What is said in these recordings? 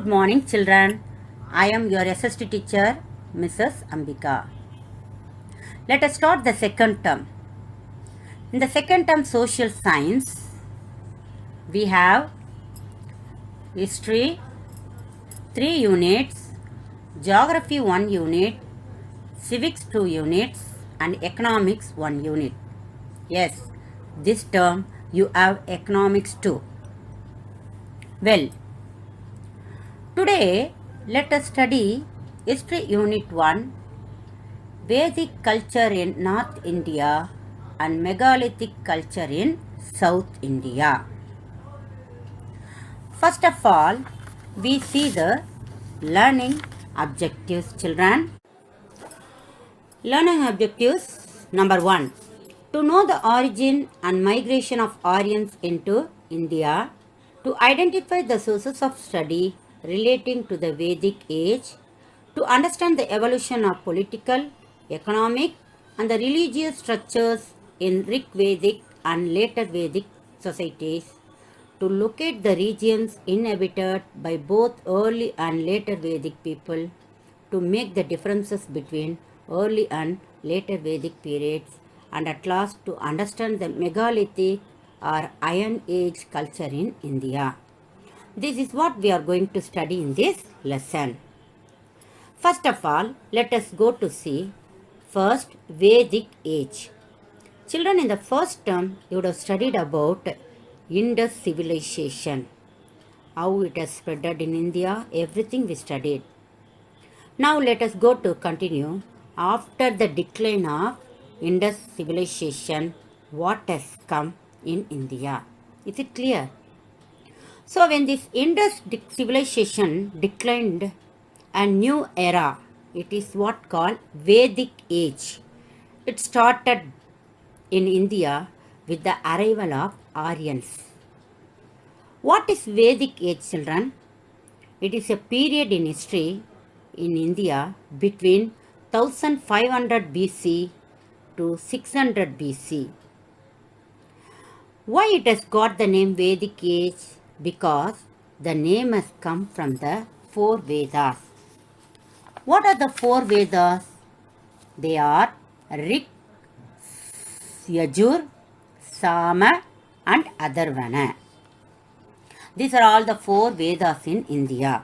Good morning, children. I am your SST teacher, Mrs. Ambika. Let us start the second term. In the second term, social science, we have history 3 units, geography 1 unit, civics 2 units, and economics 1 unit. Yes, this term you have economics too. Well, today let us study history unit 1, Vedic culture in North India and megalithic culture in South India. First of all, we see the learning objectives, children. Learning objectives number 1. To know the origin and migration of Aryans into India, to identify the sources of study relating to the Vedic age, to understand the evolution of political, economic, and the religious structures in Rig Vedic and later Vedic societies, to locate the regions inhabited by both early and later Vedic people, to make the differences between early and later Vedic periods, and at last to understand the megalithic or Iron Age culture in India. This is what we are going to study in this lesson. First of all, let us go to see first Vedic age. Children, in the first term, you would have studied about Indus civilization, how it has spread in India, everything we studied. Now let us go to continue. After the decline of Indus civilization, what has come in India? Is it clear? So when this Indus civilization declined, a new era, it is what called Vedic age. It started in India with the arrival of Aryans. What is Vedic age, children? It is a period in history in India between 1500 BC to 600 BC. Why it has got the name Vedic age? Because the name has come from the 4 Vedas. What are the 4 Vedas? They are Rig, Yajur, Sama, and Atharvana. These are all the 4 Vedas in India.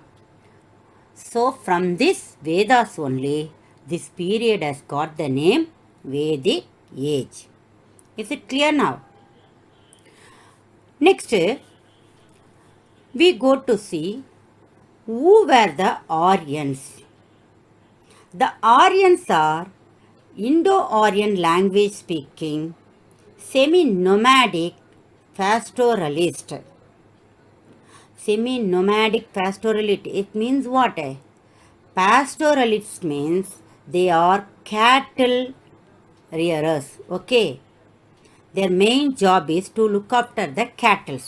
So from this Vedas only, this period has got the name Vedic age. Is it clear now? Next, we go to see who were the Aryans. The Aryans are Indo-Aryan language speaking, semi-nomadic pastoralist. Semi-nomadic pastoralist, it means what? Pastoralist means they are cattle rearers. Okay. Their main job is to look after the cattle.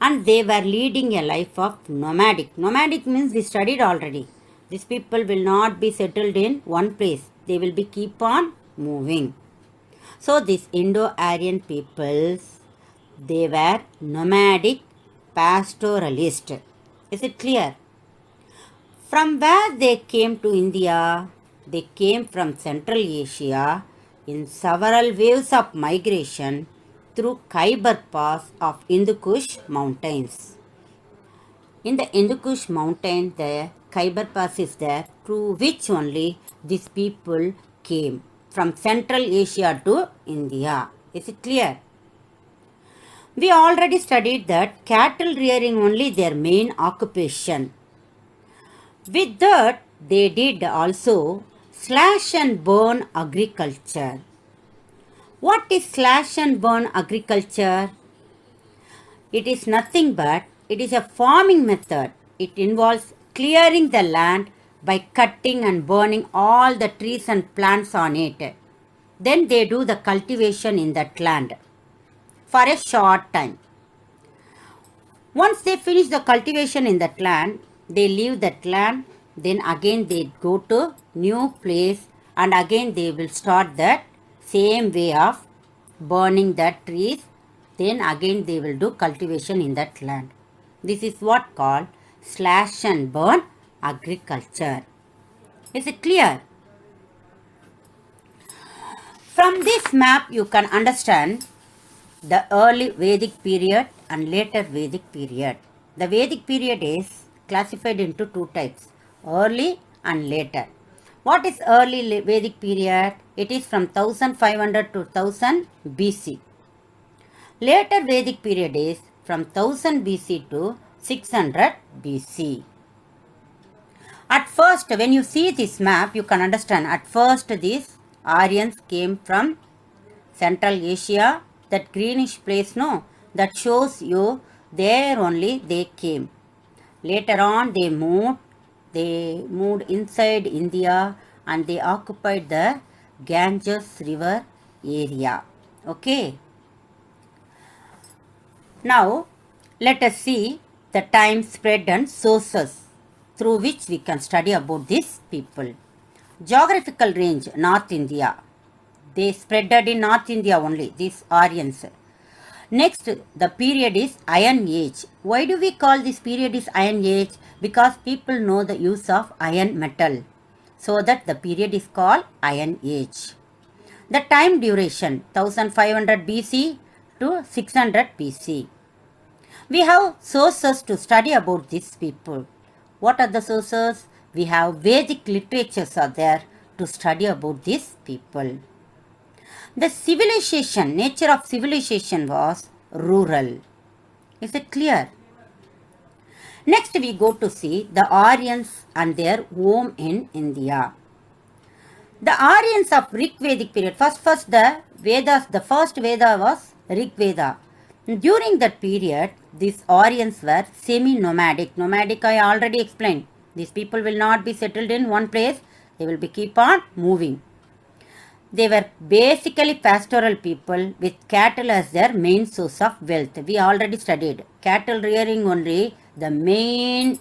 And they were leading a life of nomadic. Nomadic means we studied already. These people will not be settled in one place. They will be keep on moving. So these Indo-Aryan peoples, they were nomadic pastoralist. Is it clear? From where they came to India? They came from Central Asia in several waves of migration through Khyber Pass of Hindu Kush mountains. In the Hindu Kush mountain, the Khyber Pass is there, through which only these people came from Central Asia to India. Is it clear? We already studied that cattle rearing only their main occupation. With that, they did also slash and burn agriculture. What is slash and burn agriculture? It is nothing but it is a farming method. It involves clearing the land by cutting and burning all the trees and plants on it. Then they do the cultivation in that land for a short time. Once they finish the cultivation in that land, they leave that land, then again they go to new place and again they will start that same way of burning the trees, then again they will do cultivation in that land. This is what called slash and burn agriculture. Is it clear? From this map you can understand the early Vedic period and later Vedic period. The Vedic period is classified into two types, early and later. What is early Vedic period? It is from 1500 to 1000 BC. Later Vedic period is from 1000 BC to 600 BC. At first, when you see this map, you can understand at first these Aryans came from Central Asia. That greenish place, no, that shows you there only they came. Later on they moved inside India and they occupied the Ganges river area. Okay. Now let us see the time spread and sources through which we can study about these people. Geographical range, North India. They spreaded in North India only, these Aryans. Next, the period is Iron Age. Why do we call this period is Iron Age? Because people know the use of iron metal. So that the period is called Iron Age. The time duration, 1500 BC to 600 BC. We have sources to study about these people. What are the sources? We have Vedic literatures are there to study about these people. The civilization, nature of civilization was rural. Is it clear? Next we go to see the Aryans and their home in India. The Aryans of Rig Vedic period, first the Vedas, the first Veda was Rig Veda. During that period, these Aryans were semi-nomadic. Nomadic I already explained. These people will not be settled in one place. They will be keep on moving. They were basically pastoral people with cattle as their main source of wealth. We already studied. Cattle rearing only the main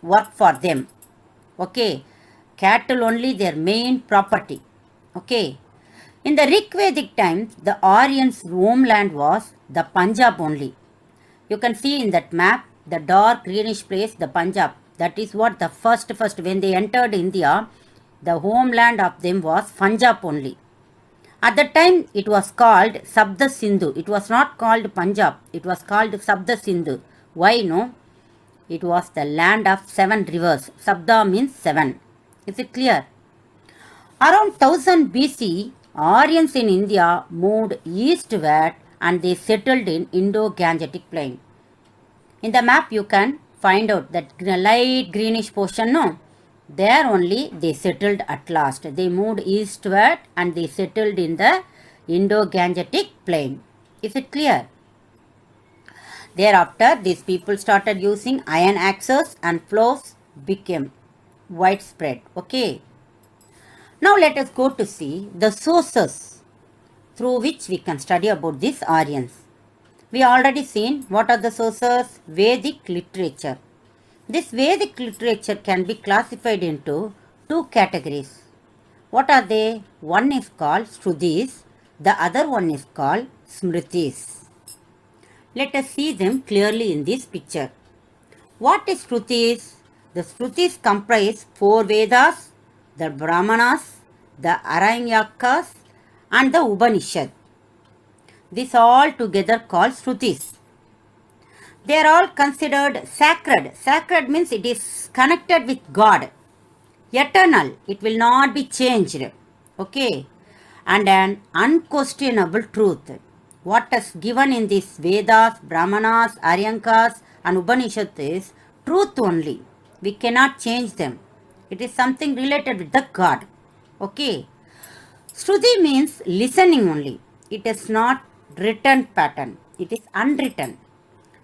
work for them. Okay. Cattle only their main property. Okay. In the Rig Vedic times, the Aryans' homeland was the Punjab only. You can see in that map, the dark greenish place, the Punjab. That is what the first when they entered India, the homeland of them was Punjab only. At that time, it was called Sabda Sindhu. It was not called Punjab. It was called Sabda Sindhu. Why no? It was the land of 7 rivers. Sabda means 7. Is it clear? Around 1000 BC, Aryans in India moved eastward and they settled in Indo-Gangetic plain. In the map you can find out that light greenish portion, no? There only they settled at last. They moved eastward and they settled in the Indo-Gangetic plain. Is it clear? Thereafter, these people started using iron axes and plows became widespread. Okay. Now let us go to see the sources through which we can study about these Aryans. We already seen what are the sources? Vedic literature. This Vedic literature can be classified into 2 categories. What are they? One is called Shrutis, the other one is called Smritis. Let us see them clearly in this picture. What is Shrutis? The Shrutis comprise 4 Vedas, the Brahmanas, the Aranyakas and the Upanishad. These all together called Shrutis. They are all considered sacred. Sacred means it is connected with God. Eternal. It will not be changed. Okay. And an unquestionable truth. What is given in these Vedas, Brahmanas, Aryankas and Upanishads is truth only. We cannot change them. It is something related with the God. Okay. Shruti means listening only. It is not written pattern. It is unwritten.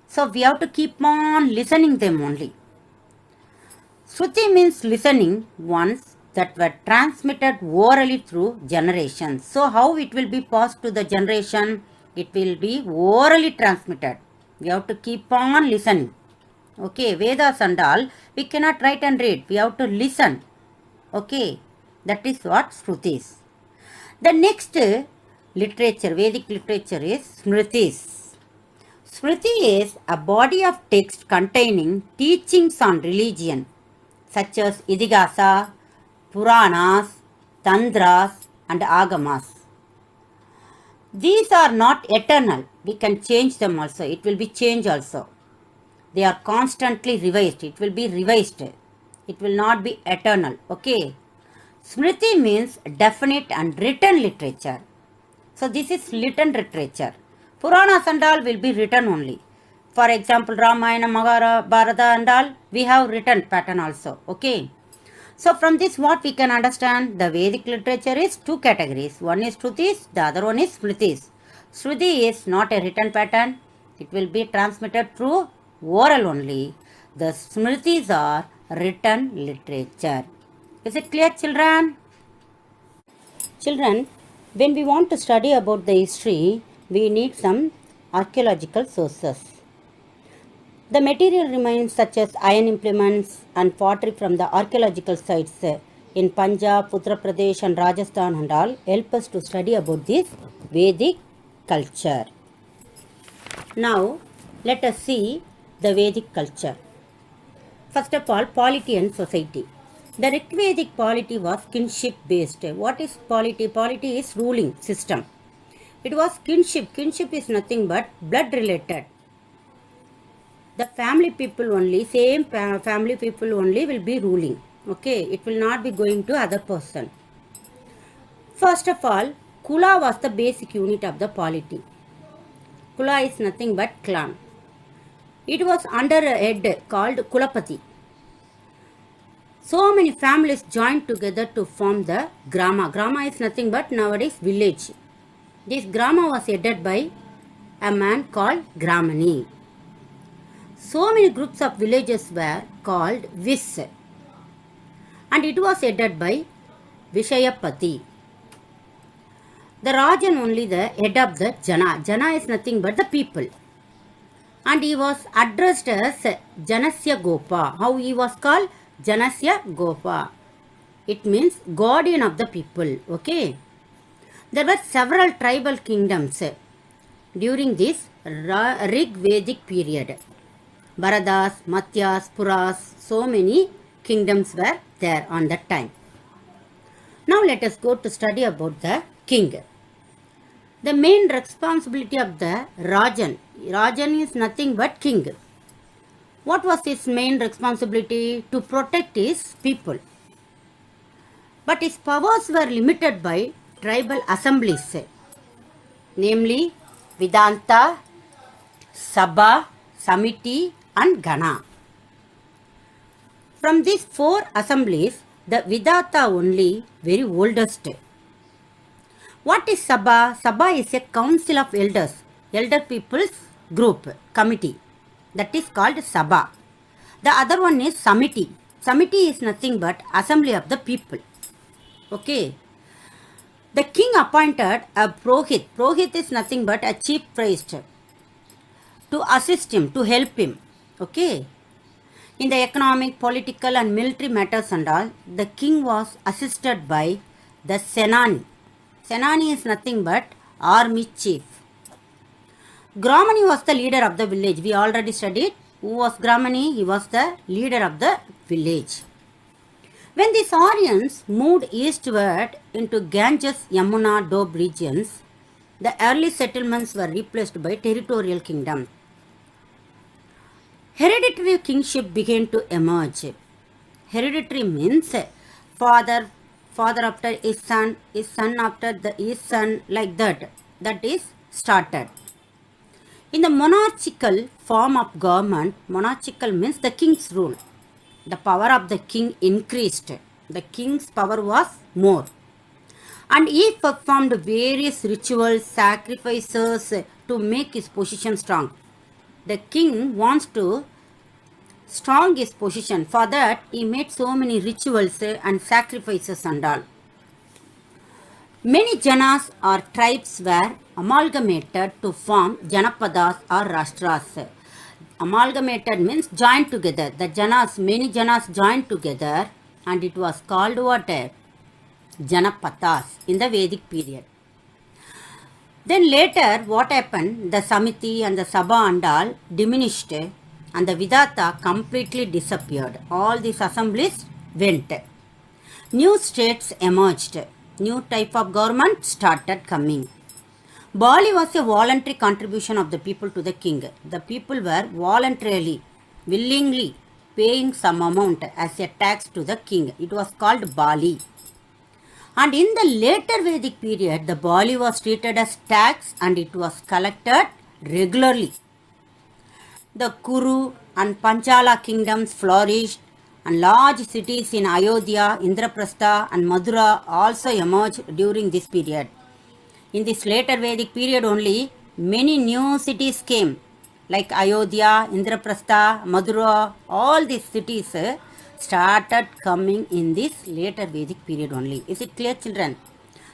So we have to keep on listening them only. Shruti means listening ones that were transmitted orally through generations. So how it will be passed to the generation? It will be orally transmitted. We have to keep on listening. Okay, Vedas and all, we cannot write and read. We have to listen. Okay, that is what Shruti is. The next literature, Vedic literature is Smritis. Smriti is a body of text containing teachings on religion such as Idigasa, Puranas, Tantras, and Agamas. These are not eternal. We can change them also. It will be changed also. They are constantly revised. It will be revised. It will not be eternal. Okay. Smriti means definite and written literature. So this is written literature. Puranas and all will be written only. For example, Ramayana, Mahabharata and all, we have written pattern also. Okay. So from this what we can understand, the Vedic literature is two categories. One is Shrutis, the other one is Smritis. Shruti is not a written pattern. It will be transmitted through oral only. The Smritis are written literature. Is it clear, children? Children, when we want to study about the history, we need some archaeological sources. The material remains such as iron implements and pottery from the archaeological sites in Punjab, Uttar Pradesh and Rajasthan and all help us to study about this Vedic culture. Now, let us see the Vedic culture. First of all, polity and society. The Rigvedic polity was kinship based. What is polity? Polity is ruling system. It was kinship. Kinship is nothing but blood related. The family people only, same family people only will be ruling. Okay, it will not be going to other person. First of all, Kula was the basic unit of the polity. Kula is nothing but clan. It was under a head called Kulapati. So many families joined together to form the Grama. Grama is nothing but nowadays village. This Grama was headed by a man called Gramani. So many groups of villages were called Vis. And it was headed by Vishayapati. The Rajan only the head of the Jana. Jana is nothing but the people. And he was addressed as Janasya Gopa. How he was called? Janasya Gopa. It means guardian of the people. Okay. There were several tribal kingdoms during this Rig Vedic period. Bharadas, Mathyas, Puras, so many kingdoms were there on that time. Now let us go to study about the king. The main responsibility of the Rajan. Rajan is nothing but king. What was his main responsibility? To protect his people. But his powers were limited by tribal assemblies, namely Vedanta, Sabha, Samiti and Gana. From these four assemblies, the Vedanta only very oldest. What is Sabha? Sabha is a council of elders, elder people's group, committee. That is called Sabha. The other one is Samiti. Samiti is nothing but assembly of the people. Okay. The king appointed a Prohit. Prohit is nothing but a chief priest to assist him, to help him. Okay. In the economic, political and military matters and all, the king was assisted by the Senani. Senani is nothing but army chief. Gramani was the leader of the village. We already studied. Who was Gramani? He was the leader of the village. When the Aryans moved eastward into Ganges, Yamuna, Doab regions, the early settlements were replaced by territorial kingdoms. Hereditary kingship began to emerge. Hereditary means father after his son after his son, like that. That is started. In the monarchical form of government, monarchical means the king's rule. The power of the king increased. The king's power was more. And he performed various rituals, sacrifices to make his position strong. The king wants to strong his position. For that, he made so many rituals and sacrifices and all. Many janas or tribes were amalgamated to form Janapadas or Rashtras. Amalgamated means joined together. The janas, many janas joined together and it was called what? Janapadas in the Vedic period. Then later, what happened? The Samiti and the Sabha and all diminished, and the Vidata completely disappeared. All these assemblies went. New states emerged. New type of government started coming. Bali was a voluntary contribution of the people to the king. The people were voluntarily, willingly paying some amount as a tax to the king. It was called Bali. And in the later Vedic period, the Bali was treated as tax and it was collected regularly. The Kuru and Panchala kingdoms flourished, and large cities in Ayodhya, Indraprastha and Madura also emerged during this period. In this later Vedic period only, many new cities came, like Ayodhya, Indraprastha, Madura, all these cities started coming in this later Vedic period only. Is it clear, children?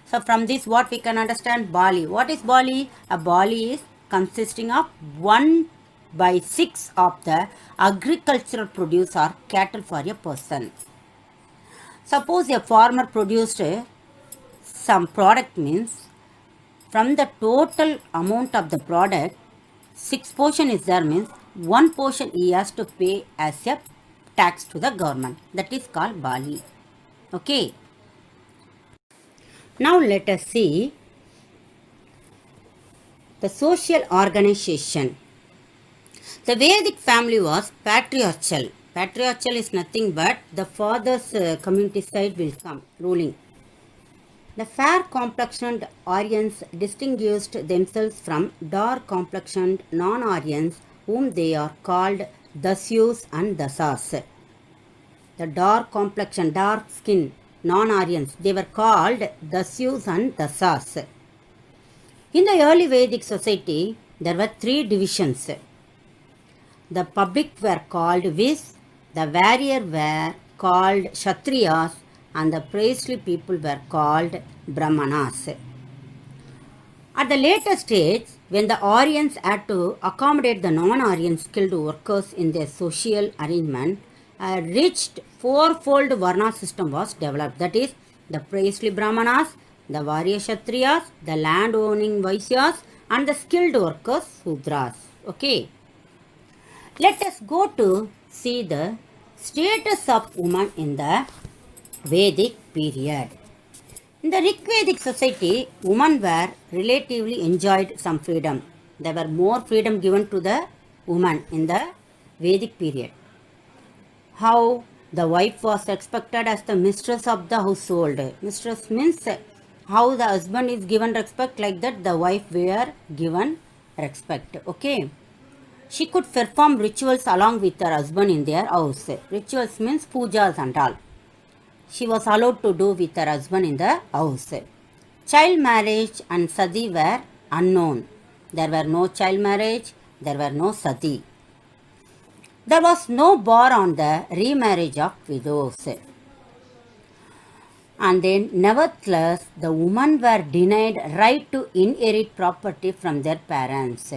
So from this what we can understand? Bali. What is Bali? A Bali is consisting of 1/6 of the agricultural produce or cattle for a person. Suppose a farmer produced some product, means from the total amount of the product, 6 portion is there, means 1 portion he has to pay as a tax to the government. That is called Bali. Okay. Now let us see the social organization. The Vedic family was patriarchal. Patriarchal is nothing but the father's community side will come ruling. The fair complexioned Aryans distinguished themselves from dark complexioned non-Aryans, whom they are called Dasyus and Dasas. The dark complexion, dark skin non-Aryans, they were called Dasyus and Dasas. In the early Vedic society, there were 3 divisions. The public were called Vis, the warrior were called Kshatriyas, and the priestly people were called Brahmanas. At the later stage, when the Aryans had to accommodate the non-Aryan skilled workers in their social arrangement, a rich fourfold Varna system was developed. That is, the priestly Brahmanas, the warrior Kshatriyas, the land-owning Vaisyas, and the skilled workers Sudras. Okay. Let us go to see the status of woman in the Vedic period. In the Rig Vedic society, women were relatively enjoyed some freedom. There were more freedom given to the woman in the Vedic period. How the wife was expected as the mistress of the household. Mistress means how the husband is given respect, like that the wife were given respect. Okay. She could perform rituals along with her husband in their house. Rituals means pujas and all. She was allowed to do with her husband in the house. Child marriage and sati were unknown. There were no child marriage, there were no sati. There was no bar on the remarriage of widows. And then, nevertheless, the women were denied right to inherit property from their parents.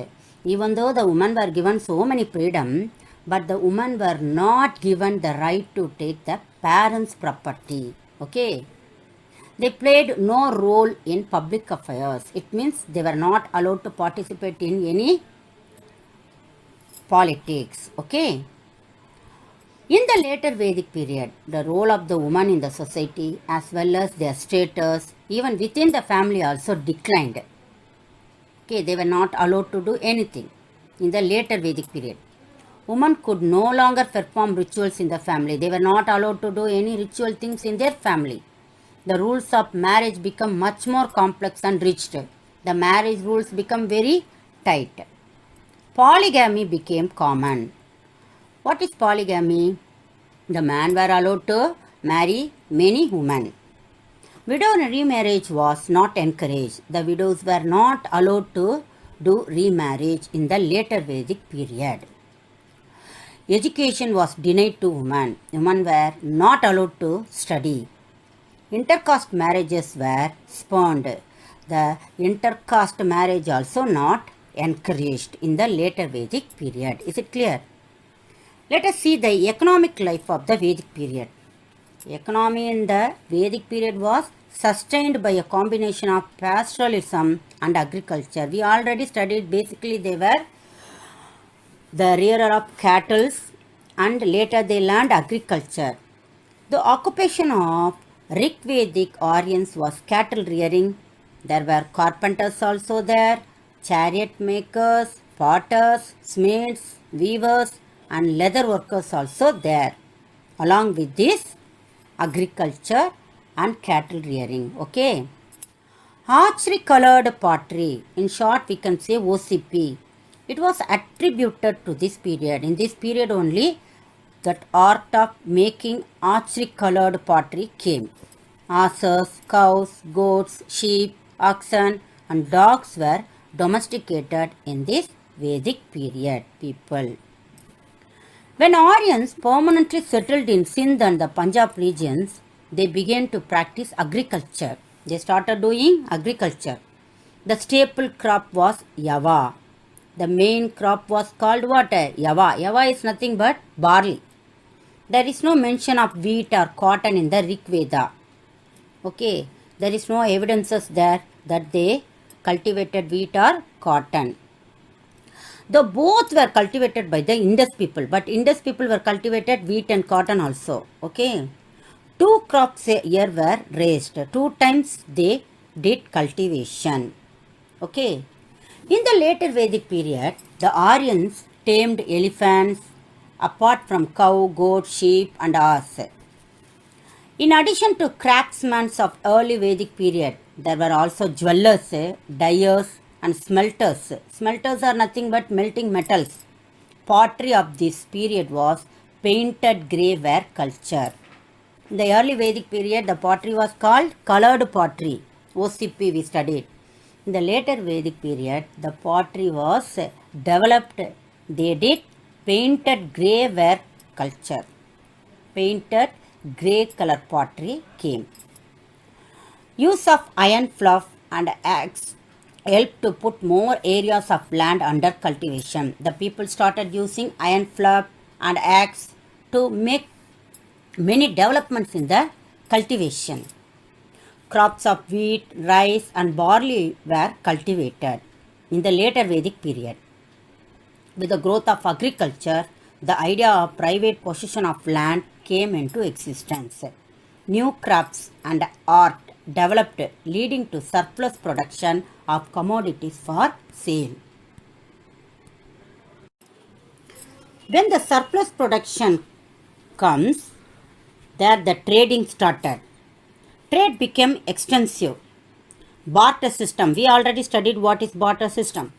Even though the women were given so many freedom, but the women were not given the right to take the parents' property. Okay. They played no role in public affairs. It means they were not allowed to participate in any politics. Okay. In the later Vedic period, the role of the woman in the society as well as their status, even within the family, also declined. Okay, they were not allowed to do anything in the later Vedic period. Women could no longer perform rituals in the family. They were not allowed to do any ritual things in their family. The rules of marriage become much more complex and rigid. The marriage rules become very tight. Polygamy became common. What is polygamy? The men were allowed to marry many women. Widow remarriage was not encouraged. The widows were not allowed to do remarriage in the later Vedic period. Education was denied to women. Women were not allowed to study. Intercaste marriages were spurned. The intercaste marriage also not encouraged in the later Vedic period. Is it clear? Let us see the economic life of the Vedic period. Economy in the Vedic period was sustained by a combination of pastoralism and agriculture. We already studied, basically they were the rearer of cattle and later they learned agriculture. The occupation of Rigvedic Aryans was cattle rearing. There were carpenters also there, chariot makers, potters, smiths, weavers, and leather workers also there. Along with this, agriculture and cattle rearing. Okay. Archery colored pottery, in short, we can say OCP. It was attributed to this period. In this period only, that art of making archery colored pottery came. Asses, cows, goats, sheep, oxen, and dogs were domesticated in this Vedic period, people. When Aryans permanently settled in Sindh and the Punjab regions, they began to practice agriculture. They started doing agriculture. The staple crop was Yava. The main crop was called what? Yava. Yava is nothing but barley. There is no mention of wheat or cotton in the Rig Veda. Okay, there is no evidences there that they cultivated wheat or cotton. Though both were cultivated by the Indus people, but Indus people were cultivated wheat and cotton also. Okay, 2 crops a year were raised. 2 times they did cultivation. Okay, in the later Vedic period, the Aryans tamed elephants apart from cow, goat, sheep, and ass. In addition to craftsmen of early Vedic period, there were also jewelers, dyers, and smelters. Smelters are nothing but melting metals. Pottery of this period was painted grey ware culture. In the early Vedic period, the pottery was called colored pottery. OCP we studied. In the later Vedic period, the pottery was developed. They did painted grey ware culture. Painted grey color pottery came. Use of iron fluff and axe helped to put more areas of land under cultivation. The people started using iron fluff and axe to make many developments in the cultivation. Crops of wheat, rice, and barley were cultivated in the later Vedic period. With the growth of agriculture, the idea of private possession of land came into existence. New crafts and art developed, leading to surplus production of commodities for sale. When the surplus production comes, there the trading started. Trade became extensive. Barter system. We already studied what is barter system.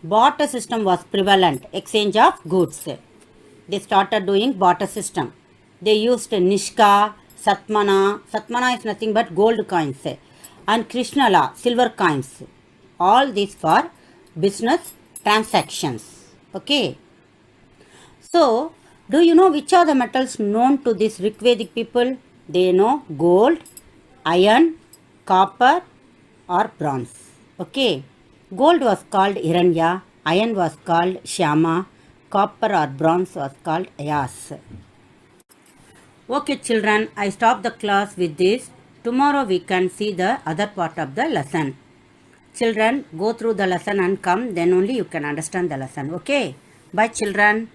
Barter system was prevalent. Exchange of goods. They started doing barter system. They used Nishka, Satmana. Satmana is nothing but gold coins. And Krishnala, silver coins. All these for business transactions. Okay. So, do you know which are the metals known to these Rigvedic people? They know gold, iron, copper, or bronze. Okay. Gold was called Hiranya, iron was called Shyama, copper or bronze was called Ayas. Okay children, I stop the class with this. Tomorrow we can see the other part of the lesson. Children, go through the lesson and come, then only you can understand the lesson. Okay. Bye children.